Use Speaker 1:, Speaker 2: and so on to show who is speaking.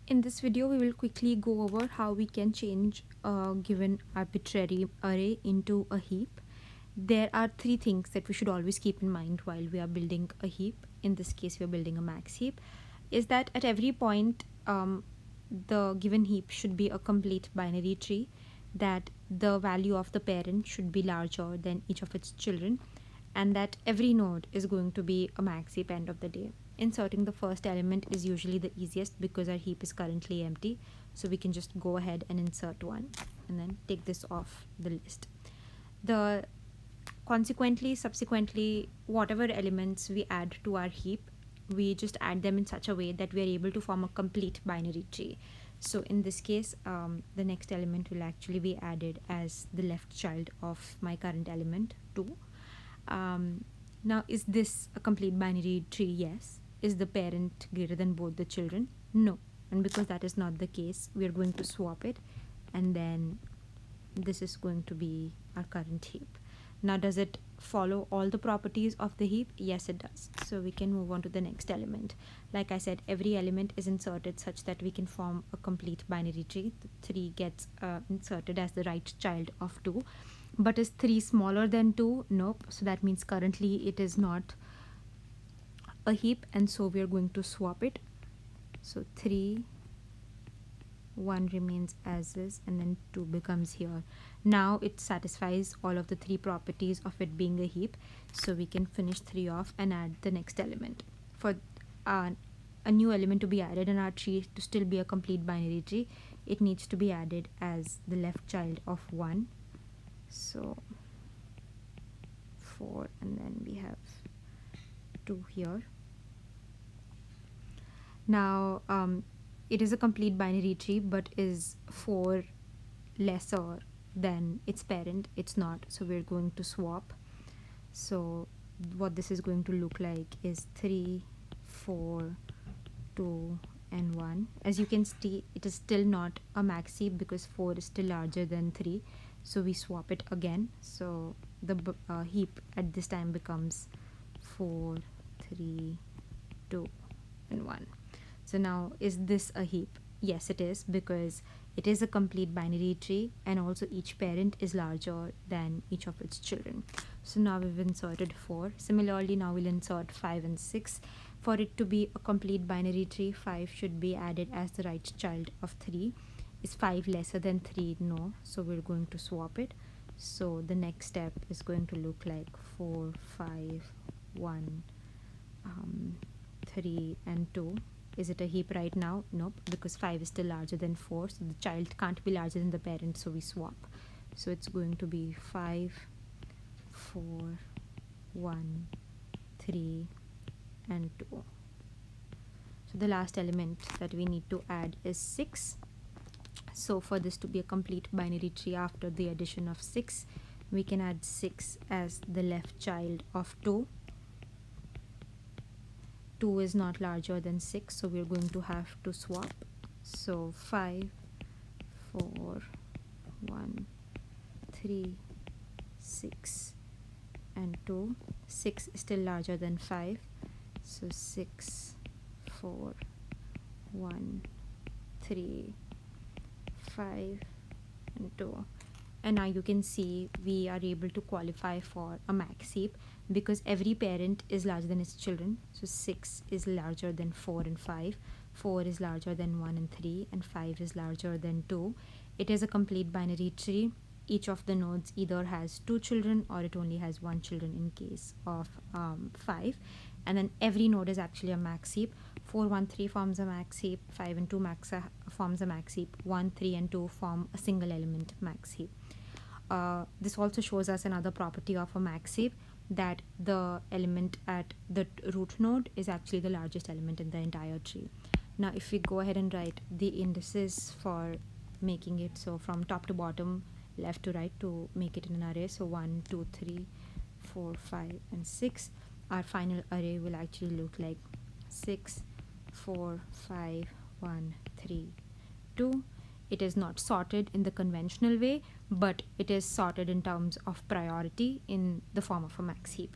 Speaker 1: In this video, we will quickly go over how we can change a given arbitrary array into a heap. There are three things that we should always keep in mind while we are building a heap. In this case, we are building a max heap. Is that at every point, the given heap should be a complete binary tree, that the value of the parent should be larger than each of its children, and that every node is going to be a max heap end of the day. Inserting the first element is usually the easiest because our heap is currently empty, so we can just go ahead and insert one and then take this off the list. Subsequently, whatever elements we add to our heap, we just add them in such a way that we are able to form a complete binary tree. So in this case, the next element will actually be added as the left child of my current element 2. Now, is this a complete binary tree? Yes. Is the parent greater than both the children? No. And because that is not the case, we are going to swap it, and then this is going to be our current heap. Now, does it follow all the properties of the heap? Yes, it does. So we can move on to the next element. Like I said, every element is inserted such that we can form a complete binary tree. The 3 gets inserted as the right child of 2. But is 3 smaller than 2? Nope. So that means currently it is not a heap, and so we are going to swap it. So 3, 1 remains as is, and then 2 becomes here. Now it satisfies all of the 3 properties of it being a heap, so we can finish 3 off and add the next element. For a new element to be added in our tree to still be a complete binary tree, it needs to be added as the left child of 1. So 4, and then we have 2 here. Now it is a complete binary tree, but is 4 lesser than its parent? It's not, so we're going to swap. So what this is going to look like is 3, 4, 2, and 1. As you can see, it is still not a max heap because 4 is still larger than 3, so we swap it again. So the heap at this time becomes 4, 3, 2, and 1. So now, is this a heap? Yes, it is, because it is a complete binary tree, and also each parent is larger than each of its children. So now we've inserted 4. Similarly, now we'll insert 5 and 6. For it to be a complete binary tree, 5 should be added as the right child of 3. Is 5 lesser than 3? No. So we're going to swap it. So the next step is going to look like 4, 5, 1, 3, and 2. Is it a heap right now? Nope, because 5 is still larger than 4, so the child can't be larger than the parent, so we swap. So it's going to be 5, 4, 1, 3, and 2. So the last element that we need to add is 6. So for this to be a complete binary tree after the addition of 6, we can add 6 as the left child of 2. 2 is not larger than 6, so we're going to have to swap. So 5, 4, 1, 3, 6, and 2. 6 is still larger than 5, so 6, 4, 1, 3, 5, and 2. And now you can see we are able to qualify for a max heap because every parent is larger than its children. So 6 is larger than 4 and 5, 4 is larger than 1 and 3, and 5 is larger than 2. It is a complete binary tree. Each of the nodes either has 2 children or it only has 1 children in case of 5. And then every node is actually a max heap. 4, 1, 3 forms a max heap, 5 and 2 forms a max heap, 1, 3, and 2 form a single element max heap. This also shows us another property of a max heap, that the element at the root node is actually the largest element in the entire tree. Now if we go ahead and write the indices for making it so from top to bottom, left to right, to make it in an array, so 1, 2, 3, 4, 5, and 6, our final array will actually look like 6, 4, 5, 1, 3, 2. It is not sorted in the conventional way, but it is sorted in terms of priority in the form of a max heap.